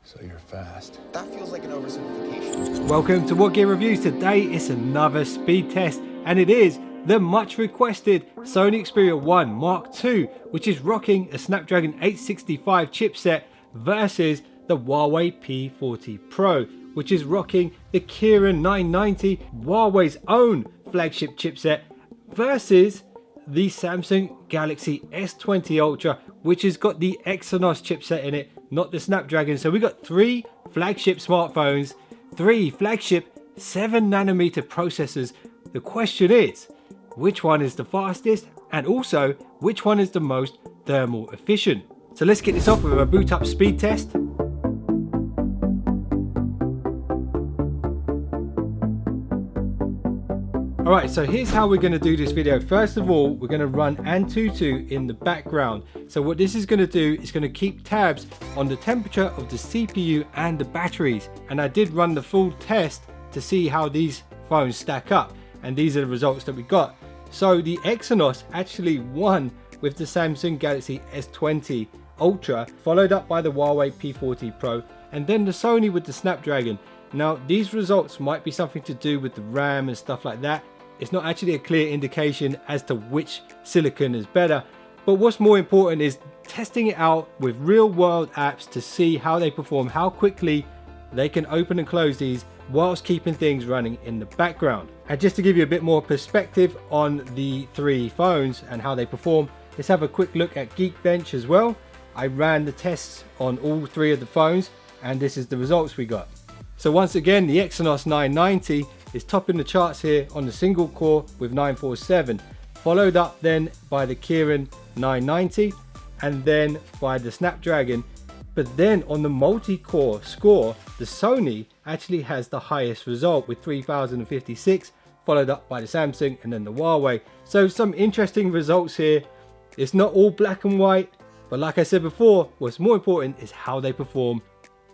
So you're fast. That feels like an oversimplification. Welcome to WhatGear Reviews. Today it's another speed test, and it is the much requested Sony Xperia 1 Mark II, which is rocking a Snapdragon 865 chipset versus the Huawei P40 Pro, which is rocking the Kirin 990, Huawei's own flagship chipset, versus the Samsung Galaxy S20 Ultra, which has got the Exynos chipset in it, not the Snapdragon. So we got three flagship smartphones, three flagship 7nm processors. The question is, which one is the fastest, and also which one is the most thermal efficient? So let's get this off with a boot up speed test. Alright, so here's how we're going to do this video. First of all, we're going to run ANTUTU in the background. So what this is going to do is going to keep tabs on the temperature of the CPU and the batteries. And I did run the full test to see how these phones stack up. And these are the results that we got. So the Exynos actually won with the Samsung Galaxy S20 Ultra, followed up by the Huawei P40 Pro, and then the Sony with the Snapdragon. Now, these results might be something to do with the RAM and stuff like that. It's not actually a clear indication as to which silicon is better, but what's more important is testing it out with real world apps to see how they perform, how quickly they can open and close these whilst keeping things running in the background. And just to give you a bit more perspective on the three phones and how they perform, let's have a quick look at Geekbench as well. I ran the tests on all three of the phones, and this is the results we got. So once again, the Exynos 990 is topping the charts here on the single core with 947, followed up then by the Kirin 990, and then by the Snapdragon. But then on the multi-core score, the Sony actually has the highest result with 3056, followed up by the Samsung and then the Huawei. So some interesting results here. It's not all black and white, but like I said before, what's more important is how they perform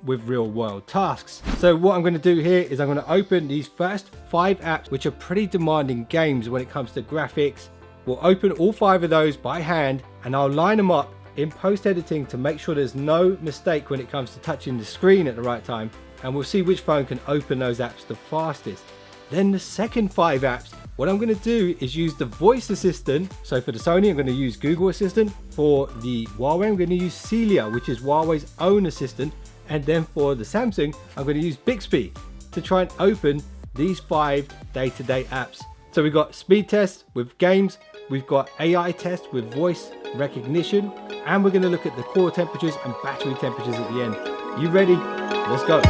with real world tasks. So what I'm going to do here is I'm going to open these first 5 apps, which are pretty demanding games when it comes to graphics. We'll open all 5 of those by hand, and I'll line them up in post editing to make sure there's no mistake when it comes to touching the screen at the right time, and we'll see which phone can open those apps the fastest. Then the second 5 apps, what I'm going to do is use the voice assistant. So for the Sony, I'm going to use Google Assistant. For the Huawei, I'm going to use Celia, which is Huawei's own assistant. And then for the Samsung, I'm going to use Bixby to try and open these 5 day-to-day apps. So we've got speed tests with games, we've got AI tests with voice recognition, and we're going to look at the core temperatures and battery temperatures at the end. You ready? Let's go.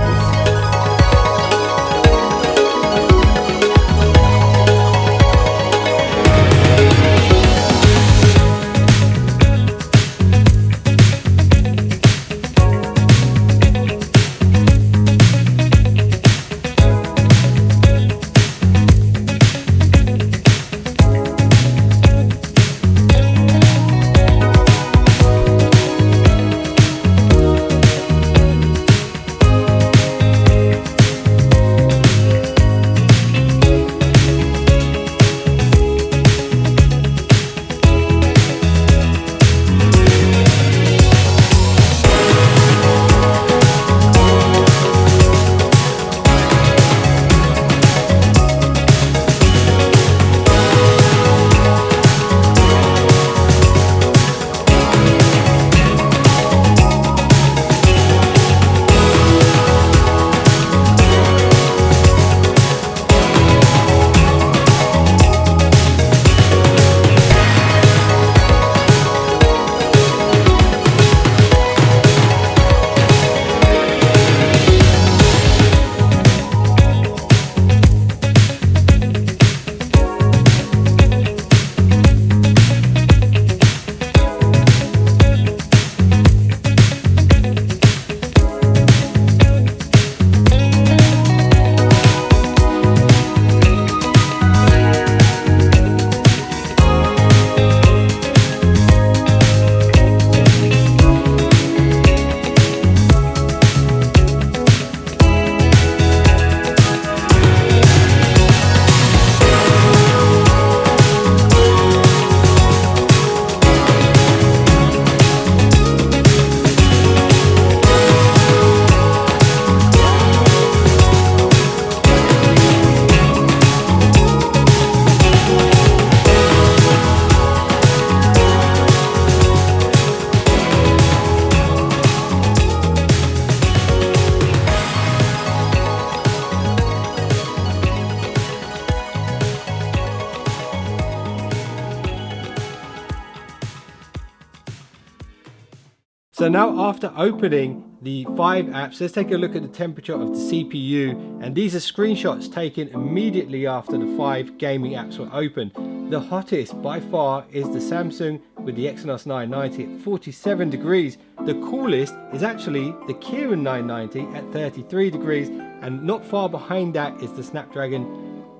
So now after opening the 5 apps, let's take a look at the temperature of the CPU, and these are screenshots taken immediately after the 5 gaming apps were opened. The hottest by far is the Samsung with the Exynos 990 at 47 degrees. The coolest is actually the Kirin 990 at 33 degrees, and not far behind that is the Snapdragon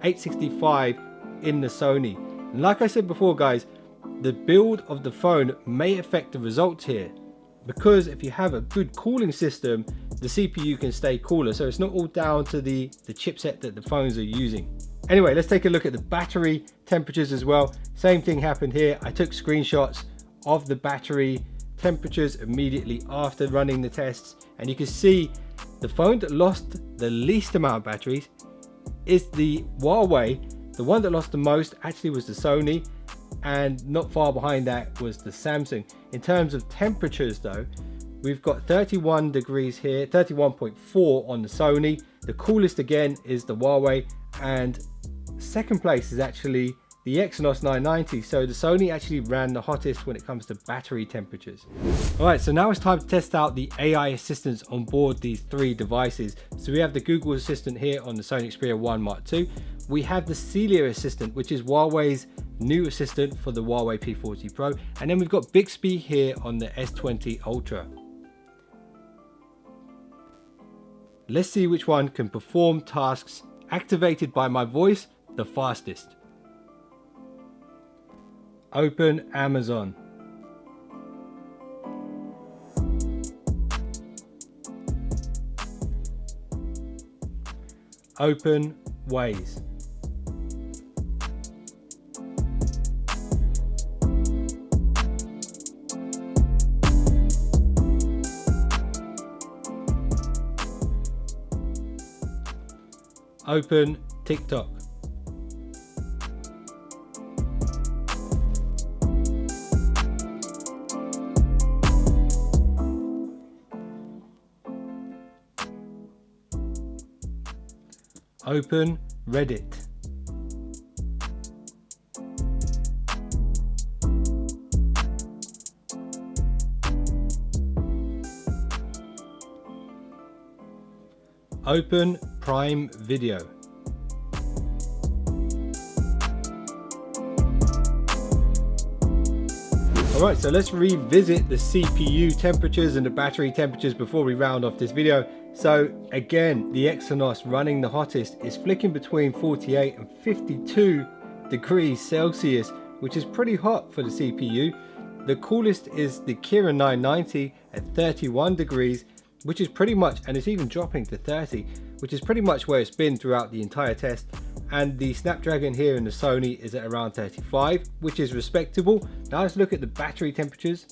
865 in the Sony. And like I said before guys, the build of the phone may affect the results here, because if you have a good cooling system, the CPU can stay cooler. So it's not all down to the chipset that the phones are using. Anyway, let's take a look at the battery temperatures as well. Same thing happened here. I took screenshots of the battery temperatures immediately after running the tests, and you can see the phone that lost the least amount of batteries is the Huawei. The one that lost the most actually was the Sony, and not far behind that was the Samsung. In terms of temperatures though, we've got 31 degrees here, 31.4 on the Sony. The coolest again is the Huawei, and second place is actually the Exynos 990. So the Sony actually ran the hottest when it comes to battery temperatures. All right, so now it's time to test out the AI assistants on board these 3 devices. So we have the Google Assistant here on the Sony Xperia 1 Mark II. We have the Celia Assistant, which is Huawei's new assistant for the Huawei P40 Pro. And then we've got Bixby here on the S20 Ultra. Let's see which one can perform tasks activated by my voice the fastest. Open Amazon. Open Waze. Open TikTok. Open Reddit. Open Prime Video. Alright, so let's revisit the CPU temperatures and the battery temperatures before we round off this video. So again, the Exynos running the hottest is flicking between 48 and 52 degrees Celsius, which is pretty hot for the CPU. The coolest is the Kirin 990 at 31 degrees, which is pretty much, and it's even dropping to 30, which is pretty much where it's been throughout the entire test. And the Snapdragon here in the Sony is at around 35, which is respectable. Now let's look at the battery temperatures.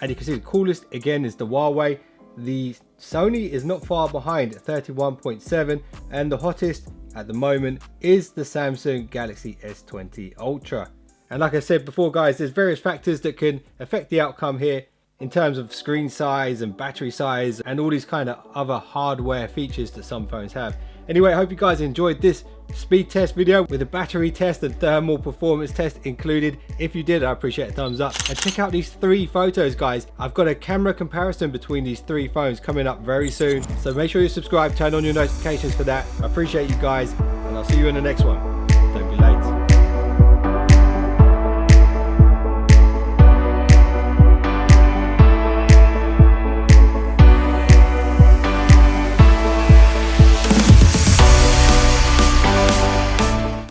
And you can see the coolest again is the Huawei. The Sony is not far behind at 31.7, and the hottest at the moment is the Samsung Galaxy S20 Ultra. And like I said before guys, there's various factors that can affect the outcome here in terms of screen size and battery size and all these kind of other hardware features that some phones have. Anyway, I hope you guys enjoyed this speed test video with a battery test and thermal performance test included. If you did, I appreciate a thumbs up, and check out these 3 photos guys. I've got a camera comparison between these 3 phones coming up very soon, so make sure you subscribe, turn on your notifications for that. I appreciate you guys, and I'll see you in the next one.